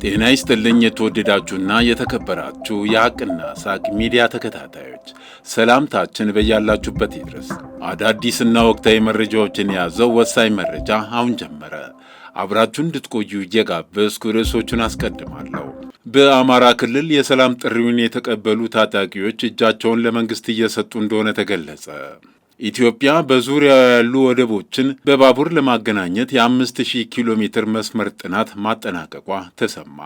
ጤና ይስጥልኝ የተወደዳችሁና የተከበራችሁ የሐቅና ሳቅ ሚዲያ ተከታታዮች፣ ሰላምታችን በያላችሁበት ይድረስ። አዳዲስና ወቅታዊ መረጃዎችን የያዘው ወሳኝ መረጃ አሁን ጀመረ። አብራችሁን እንድትቆዩ እየጋበዝኩ ርዕሶቹን አስቀድማለሁ። በአማራ ክልል የሰላም ጥሪውን የተቀበሉ ታጣቂዎች እጃቸውን ለመንግሥት እየሰጡ እንደሆነ ተገለጸ። ኢትዮጵያ በዙሪያው ያሉ ወደቦችን በባቡር ለማገናኘት የ5000 ኪሎ ሜትር መስመር ጥናት ማጠናቀቋ ተሰማ።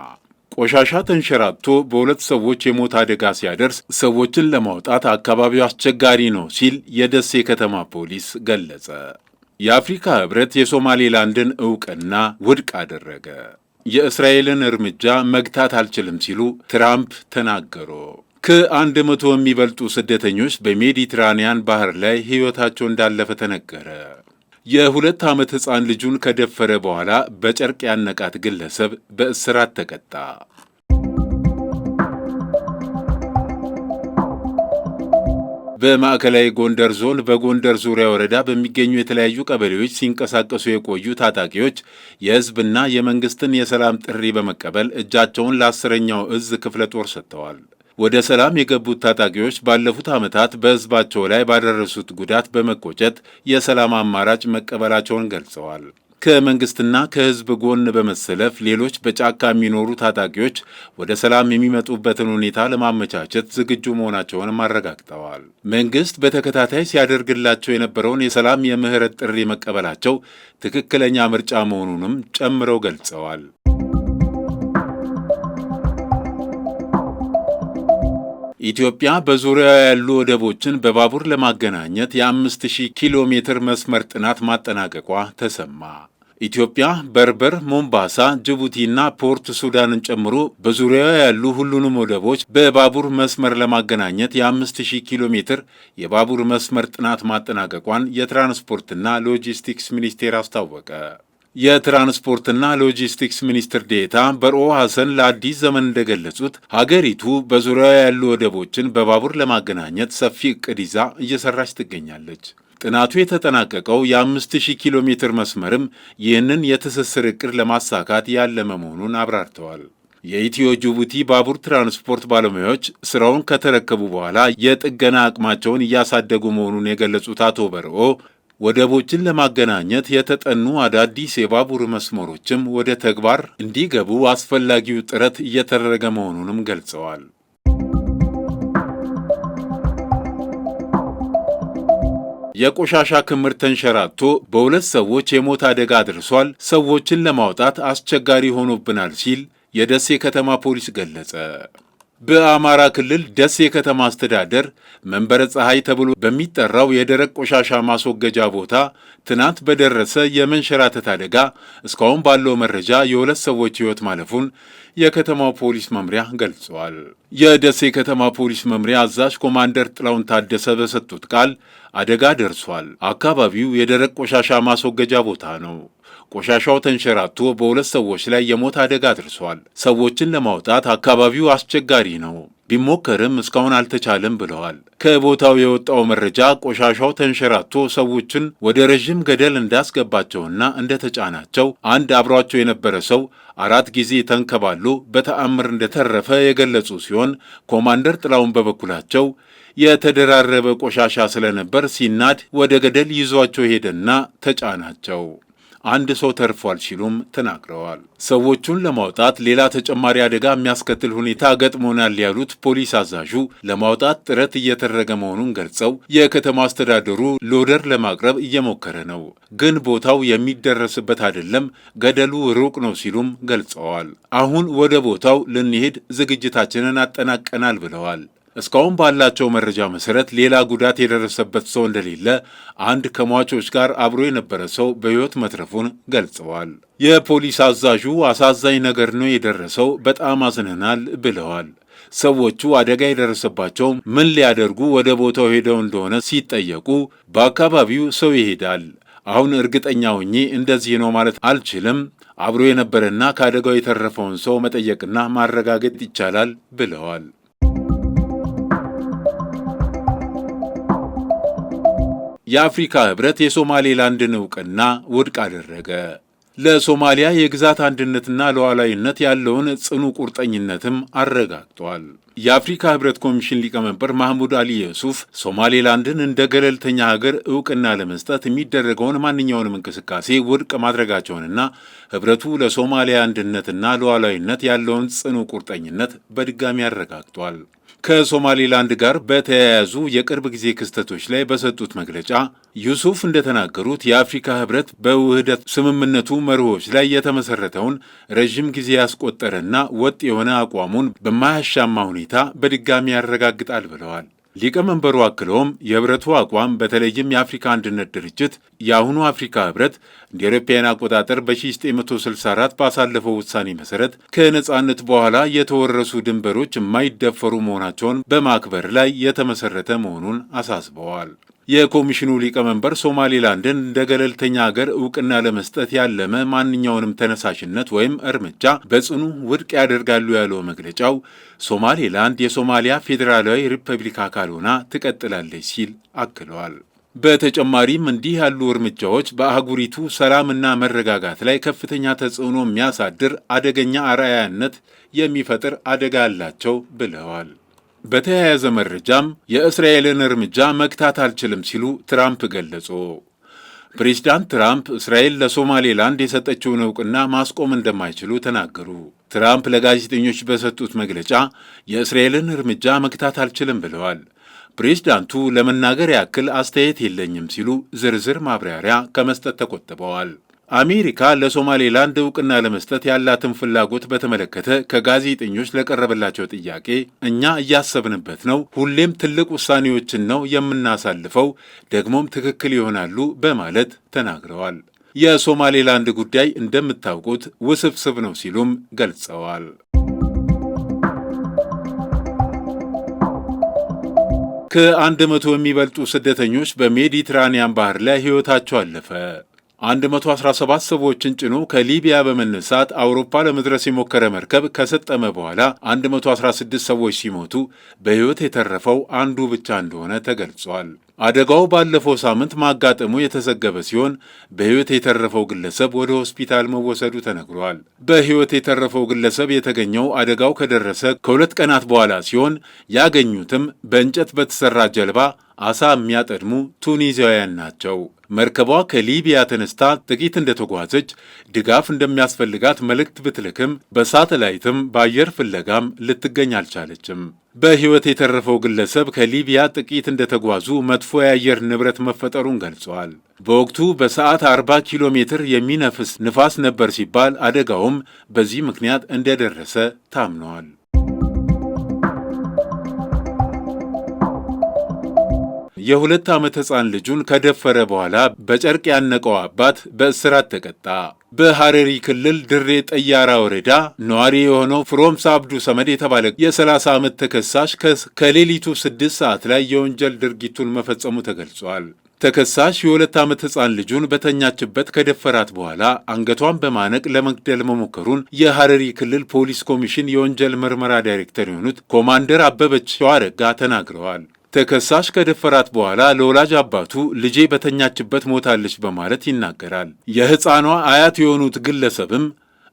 ቆሻሻ ተንሸራቶ በሁለት ሰዎች የሞት አደጋ ሲያደርስ ሰዎችን ለማውጣት አካባቢው አስቸጋሪ ነው ሲል የደሴ ከተማ ፖሊስ ገለጸ። የአፍሪካ ሕብረት የሶማሌላንድን ዕውቅና ውድቅ አደረገ። የእስራኤልን እርምጃ መግታት አልችልም ሲሉ ትራምፕ ተናገሩ። ከ100 የሚበልጡ ስደተኞች በሜዲትራኒያን ባህር ላይ ሕይወታቸው እንዳለፈ ተነገረ። የ2 ዓመት ሕፃን ልጁን ከደፈረ በኋላ በጨርቅ ያነቃት ግለሰብ በእስራት ተቀጣ። በማዕከላዊ ጎንደር ዞን በጎንደር ዙሪያ ወረዳ በሚገኙ የተለያዩ ቀበሌዎች ሲንቀሳቀሱ የቆዩ ታጣቂዎች የሕዝብና የመንግሥትን የሰላም ጥሪ በመቀበል እጃቸውን ለ10ኛው እዝ ክፍለ ጦር ሰጥተዋል። ወደ ሰላም የገቡት ታጣቂዎች ባለፉት ዓመታት በሕዝባቸው ላይ ባደረሱት ጉዳት በመቆጨት የሰላም አማራጭ መቀበላቸውን ገልጸዋል። ከመንግሥትና ከሕዝብ ጎን በመሰለፍ ሌሎች በጫካ የሚኖሩ ታጣቂዎች ወደ ሰላም የሚመጡበትን ሁኔታ ለማመቻቸት ዝግጁ መሆናቸውንም አረጋግጠዋል። መንግሥት በተከታታይ ሲያደርግላቸው የነበረውን የሰላም የምህረት ጥሪ መቀበላቸው ትክክለኛ ምርጫ መሆኑንም ጨምረው ገልጸዋል። ኢትዮጵያ በዙሪያው ያሉ ወደቦችን በባቡር ለማገናኘት የ5000 ኪሎ ሜትር መስመር ጥናት ማጠናቀቋ ተሰማ። ኢትዮጵያ በርበር፣ ሞምባሳ፣ ጅቡቲና ፖርት ሱዳንን ጨምሮ በዙሪያው ያሉ ሁሉንም ወደቦች በባቡር መስመር ለማገናኘት የ5000 ኪሎ ሜትር የባቡር መስመር ጥናት ማጠናቀቋን የትራንስፖርትና ሎጂስቲክስ ሚኒስቴር አስታወቀ። የትራንስፖርትና ሎጂስቲክስ ሚኒስትር ዴኤታ በርኦ ሐሰን ለአዲስ ዘመን እንደገለጹት ሀገሪቱ በዙሪያው ያሉ ወደቦችን በባቡር ለማገናኘት ሰፊ ዕቅድ ይዛ እየሰራች ትገኛለች። ጥናቱ የተጠናቀቀው የ5000 ኪሎ ሜትር መስመርም ይህንን የትስስር ዕቅድ ለማሳካት ያለመ መሆኑን አብራርተዋል። የኢትዮ ጅቡቲ ባቡር ትራንስፖርት ባለሙያዎች ስራውን ከተረከቡ በኋላ የጥገና አቅማቸውን እያሳደጉ መሆኑን የገለጹት አቶ በርኦ ወደቦችን ለማገናኘት የተጠኑ አዳዲስ የባቡር መስመሮችም ወደ ተግባር እንዲገቡ አስፈላጊው ጥረት እየተደረገ መሆኑንም ገልጸዋል። የቆሻሻ ክምር ተንሸራቶ በሁለት ሰዎች የሞት አደጋ አድርሷል። ሰዎችን ለማውጣት አስቸጋሪ ሆኖብናል ሲል የደሴ ከተማ ፖሊስ ገለጸ። በአማራ ክልል ደሴ ከተማ አስተዳደር መንበረ ፀሐይ ተብሎ በሚጠራው የደረቅ ቆሻሻ ማስወገጃ ቦታ ትናንት በደረሰ የመንሸራተት አደጋ እስካሁን ባለው መረጃ የሁለት ሰዎች ሕይወት ማለፉን የከተማው ፖሊስ መምሪያ ገልጸዋል። የደሴ ከተማ ፖሊስ መምሪያ አዛዥ ኮማንደር ጥላውን ታደሰ በሰጡት ቃል አደጋ ደርሷል። አካባቢው የደረቅ ቆሻሻ ማስወገጃ ቦታ ነው። ቆሻሻው ተንሸራቶ በሁለት ሰዎች ላይ የሞት አደጋ አድርሷል። ሰዎችን ለማውጣት አካባቢው አስቸጋሪ ነው፣ ቢሞከርም እስካሁን አልተቻለም ብለዋል። ከቦታው የወጣው መረጃ ቆሻሻው ተንሸራቶ ሰዎችን ወደ ረዥም ገደል እንዳስገባቸውና እንደተጫናቸው፣ አንድ አብሯቸው የነበረ ሰው 4 ጊዜ ተንከባሎ በተአምር እንደተረፈ የገለጹ ሲሆን ኮማንደር ጥላውን በበኩላቸው የተደራረበ ቆሻሻ ስለነበር ሲናድ ወደ ገደል ይዟቸው ሄደና ተጫናቸው፣ አንድ ሰው ተርፏል ሲሉም ተናግረዋል። ሰዎቹን ለማውጣት ሌላ ተጨማሪ አደጋ የሚያስከትል ሁኔታ ገጥሞናል ያሉት ፖሊስ አዛዡ ለማውጣት ጥረት እየተደረገ መሆኑን ገልጸው የከተማ አስተዳደሩ ሎደር ለማቅረብ እየሞከረ ነው፣ ግን ቦታው የሚደረስበት አይደለም፣ ገደሉ ሩቅ ነው ሲሉም ገልጸዋል። አሁን ወደ ቦታው ልንሄድ ዝግጅታችንን አጠናቀናል ብለዋል። እስካሁን ባላቸው መረጃ መሰረት ሌላ ጉዳት የደረሰበት ሰው እንደሌለ፣ አንድ ከሟቾች ጋር አብሮ የነበረ ሰው በሕይወት መትረፉን ገልጸዋል። የፖሊስ አዛዡ አሳዛኝ ነገር ነው የደረሰው፣ በጣም አዝነናል ብለዋል። ሰዎቹ አደጋ የደረሰባቸው ምን ሊያደርጉ ወደ ቦታው ሄደው እንደሆነ ሲጠየቁ በአካባቢው ሰው ይሄዳል፣ አሁን እርግጠኛ ሆኜ እንደዚህ ነው ማለት አልችልም፣ አብሮ የነበረና ከአደጋው የተረፈውን ሰው መጠየቅና ማረጋገጥ ይቻላል ብለዋል። የአፍሪካ ህብረት የሶማሌላንድን እውቅና ውድቅ አደረገ። ለሶማሊያ የግዛት አንድነትና ሉዓላዊነት ያለውን ጽኑ ቁርጠኝነትም አረጋግጧል። የአፍሪካ ህብረት ኮሚሽን ሊቀመንበር ማህሙድ አሊ ዩሱፍ ሶማሌላንድን እንደ ገለልተኛ ሀገር እውቅና ለመስጠት የሚደረገውን ማንኛውንም እንቅስቃሴ ውድቅ ማድረጋቸውንና ህብረቱ ለሶማሊያ አንድነትና ሉዓላዊነት ያለውን ጽኑ ቁርጠኝነት በድጋሚ አረጋግጧል። ከሶማሌላንድ ጋር በተያያዙ የቅርብ ጊዜ ክስተቶች ላይ በሰጡት መግለጫ ዩሱፍ እንደተናገሩት የአፍሪካ ህብረት በውህደት ስምምነቱ መርሆች ላይ የተመሰረተውን ረዥም ጊዜ ያስቆጠረና ወጥ የሆነ አቋሙን በማያሻማ ሁኔታ በድጋሚ ያረጋግጣል ብለዋል። ሊቀመንበሩ አክለውም የህብረቱ አቋም በተለይም የአፍሪካ አንድነት ድርጅት የአሁኑ አፍሪካ ህብረት እንደ አውሮፓውያን አቆጣጠር በ1964 ባሳለፈው ውሳኔ መሰረት ከነጻነት በኋላ የተወረሱ ድንበሮች የማይደፈሩ መሆናቸውን በማክበር ላይ የተመሰረተ መሆኑን አሳስበዋል። የኮሚሽኑ ሊቀመንበር ሶማሌላንድን እንደ ገለልተኛ ሀገር እውቅና ለመስጠት ያለመ ማንኛውንም ተነሳሽነት ወይም እርምጃ በጽኑ ውድቅ ያደርጋሉ ያለው መግለጫው ሶማሌላንድ የሶማሊያ ፌዴራላዊ ሪፐብሊክ አካል ሆና ትቀጥላለች ሲል አክለዋል። በተጨማሪም እንዲህ ያሉ እርምጃዎች በአህጉሪቱ ሰላምና መረጋጋት ላይ ከፍተኛ ተጽዕኖ የሚያሳድር አደገኛ አርአያነት የሚፈጥር አደጋ አላቸው ብለዋል። በተያያዘ መረጃም የእስራኤልን እርምጃ መግታት አልችልም ሲሉ ትራምፕ ገለጹ። ፕሬዚዳንት ትራምፕ እስራኤል ለሶማሌላንድ የሰጠችውን እውቅና ማስቆም እንደማይችሉ ተናገሩ። ትራምፕ ለጋዜጠኞች በሰጡት መግለጫ የእስራኤልን እርምጃ መግታት አልችልም ብለዋል። ፕሬዚዳንቱ ለመናገር ያክል አስተያየት የለኝም ሲሉ ዝርዝር ማብራሪያ ከመስጠት ተቆጥበዋል። አሜሪካ ለሶማሌላንድ እውቅና ለመስጠት ያላትን ፍላጎት በተመለከተ ከጋዜጠኞች ለቀረበላቸው ጥያቄ እኛ እያሰብንበት ነው፣ ሁሌም ትልቅ ውሳኔዎችን ነው የምናሳልፈው፣ ደግሞም ትክክል ይሆናሉ በማለት ተናግረዋል። የሶማሌላንድ ጉዳይ እንደምታውቁት ውስብስብ ነው ሲሉም ገልጸዋል። ከ100 የሚበልጡ ስደተኞች በሜዲትራኒያን ባህር ላይ ሕይወታቸው አለፈ። 117 ሰዎችን ጭኖ ከሊቢያ በመነሳት አውሮፓ ለመድረስ የሞከረ መርከብ ከሰጠመ በኋላ 116 ሰዎች ሲሞቱ በሕይወት የተረፈው አንዱ ብቻ እንደሆነ ተገልጿል። አደጋው ባለፈው ሳምንት ማጋጠሙ የተዘገበ ሲሆን በሕይወት የተረፈው ግለሰብ ወደ ሆስፒታል መወሰዱ ተነግሯል። በሕይወት የተረፈው ግለሰብ የተገኘው አደጋው ከደረሰ ከ2 ቀናት በኋላ ሲሆን ያገኙትም በእንጨት በተሰራ ጀልባ አሳ የሚያጠድሙ ቱኒዚያውያን ናቸው። መርከቧ ከሊቢያ ተነስታ ጥቂት እንደተጓዘች ድጋፍ እንደሚያስፈልጋት መልእክት ብትልክም በሳተላይትም በአየር ፍለጋም ልትገኝ አልቻለችም። በሕይወት የተረፈው ግለሰብ ከሊቢያ ጥቂት እንደተጓዙ መጥፎ የአየር ንብረት መፈጠሩን ገልጸዋል። በወቅቱ በሰዓት 40 ኪሎ ሜትር የሚነፍስ ንፋስ ነበር ሲባል አደጋውም በዚህ ምክንያት እንደደረሰ ታምነዋል። የ2 ዓመት ሕፃን ልጁን ከደፈረ በኋላ በጨርቅ ያነቀው አባት በእስራት ተቀጣ። በሐረሪ ክልል ድሬ ጠያራ ወረዳ ነዋሪ የሆነው ፍሮምሳ አብዱ ሰመድ የተባለ የ30 ዓመት ተከሳሽ ከሌሊቱ 6 ሰዓት ላይ የወንጀል ድርጊቱን መፈጸሙ ተገልጿል። ተከሳሽ የ2 ዓመት ሕፃን ልጁን በተኛችበት ከደፈራት በኋላ አንገቷን በማነቅ ለመግደል መሞከሩን የሐረሪ ክልል ፖሊስ ኮሚሽን የወንጀል ምርመራ ዳይሬክተር የሆኑት ኮማንደር አበበች ሸዋረጋ ተናግረዋል። ተከሳሽ ከደፈራት በኋላ ለወላጅ አባቱ ልጄ በተኛችበት ሞታለች በማለት ይናገራል። የሕፃኗ አያት የሆኑት ግለሰብም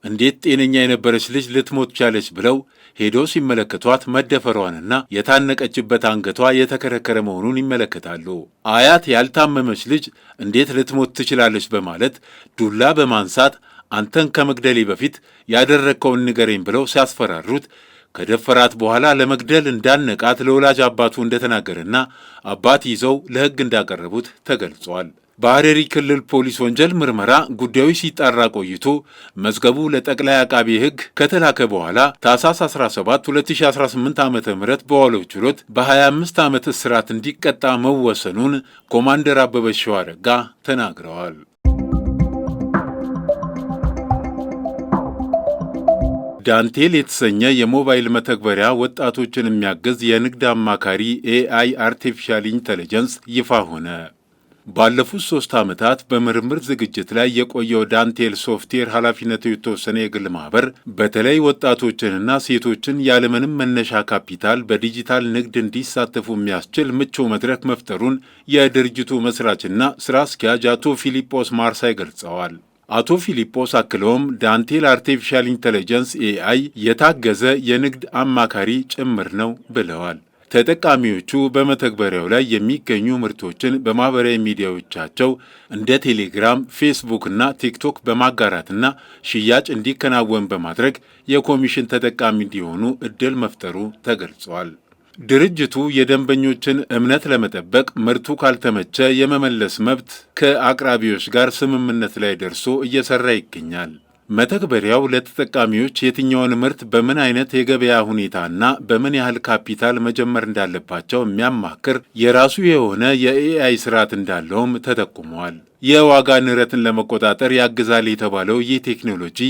እንዴት ጤነኛ የነበረች ልጅ ልትሞት ቻለች ብለው ሄደው ሲመለከቷት መደፈሯንና የታነቀችበት አንገቷ የተከረከረ መሆኑን ይመለከታሉ። አያት ያልታመመች ልጅ እንዴት ልትሞት ትችላለች በማለት ዱላ በማንሳት አንተን ከመግደሌ በፊት ያደረግከውን ንገረኝ ብለው ሲያስፈራሩት ከደፈራት በኋላ ለመግደል እንዳነቃት ለወላጅ አባቱ እንደተናገረና አባት ይዘው ለሕግ እንዳቀረቡት ተገልጿል። በሐረሪ ክልል ፖሊስ ወንጀል ምርመራ ጉዳዩ ሲጣራ ቆይቶ መዝገቡ ለጠቅላይ አቃቤ ሕግ ከተላከ በኋላ ታኅሳስ 17 2018 ዓ.ም በዋለው ችሎት በ25 ዓመት እስራት እንዲቀጣ መወሰኑን ኮማንደር አበበች ሸዋረጋ ተናግረዋል። ዳንቴል የተሰኘ የሞባይል መተግበሪያ ወጣቶችን የሚያግዝ የንግድ አማካሪ ኤአይ አርቲፊሻል ኢንተለጀንስ ይፋ ሆነ። ባለፉት 3 ዓመታት በምርምር ዝግጅት ላይ የቆየው ዳንቴል ሶፍትዌር ኃላፊነቱ የተወሰነ የግል ማህበር በተለይ ወጣቶችንና ሴቶችን ያለምንም መነሻ ካፒታል በዲጂታል ንግድ እንዲሳተፉ የሚያስችል ምቹ መድረክ መፍጠሩን የድርጅቱ መስራችና ስራ አስኪያጅ አቶ ፊሊጶስ ማርሳይ ገልጸዋል። አቶ ፊሊጶስ አክለውም ዳንቴል አርቲፊሻል ኢንተለጀንስ ኤአይ የታገዘ የንግድ አማካሪ ጭምር ነው ብለዋል። ተጠቃሚዎቹ በመተግበሪያው ላይ የሚገኙ ምርቶችን በማህበራዊ ሚዲያዎቻቸው እንደ ቴሌግራም፣ ፌስቡክ እና ቲክቶክ በማጋራትና ሽያጭ እንዲከናወን በማድረግ የኮሚሽን ተጠቃሚ እንዲሆኑ እድል መፍጠሩ ተገልጿል። ድርጅቱ የደንበኞችን እምነት ለመጠበቅ ምርቱ ካልተመቸ የመመለስ መብት ከአቅራቢዎች ጋር ስምምነት ላይ ደርሶ እየሰራ ይገኛል። መተግበሪያው ለተጠቃሚዎች የትኛውን ምርት በምን አይነት የገበያ ሁኔታና በምን ያህል ካፒታል መጀመር እንዳለባቸው የሚያማክር የራሱ የሆነ የኤአይ ስርዓት እንዳለውም ተጠቁመዋል። የዋጋ ንረትን ለመቆጣጠር ያግዛል የተባለው ይህ ቴክኖሎጂ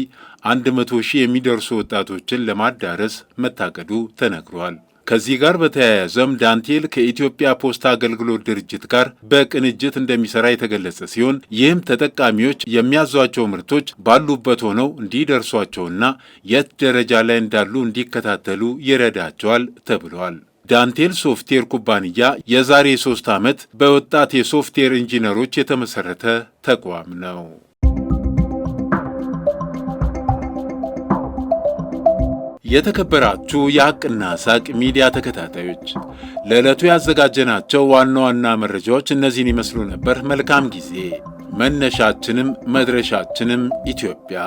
100,000 የሚደርሱ ወጣቶችን ለማዳረስ መታቀዱ ተነግሯል። ከዚህ ጋር በተያያዘም ዳንቴል ከኢትዮጵያ ፖስታ አገልግሎት ድርጅት ጋር በቅንጅት እንደሚሰራ የተገለጸ ሲሆን ይህም ተጠቃሚዎች የሚያዟቸው ምርቶች ባሉበት ሆነው እንዲደርሷቸውና የት ደረጃ ላይ እንዳሉ እንዲከታተሉ ይረዳቸዋል ተብሏል። ዳንቴል ሶፍትዌር ኩባንያ የዛሬ 3 ዓመት በወጣት የሶፍትዌር ኢንጂነሮች የተመሰረተ ተቋም ነው። የተከበራችሁ የሐቅና ሳቅ ሚዲያ ተከታታዮች ለዕለቱ ያዘጋጀናቸው ዋና ዋና መረጃዎች እነዚህን ይመስሉ ነበር። መልካም ጊዜ። መነሻችንም መድረሻችንም ኢትዮጵያ።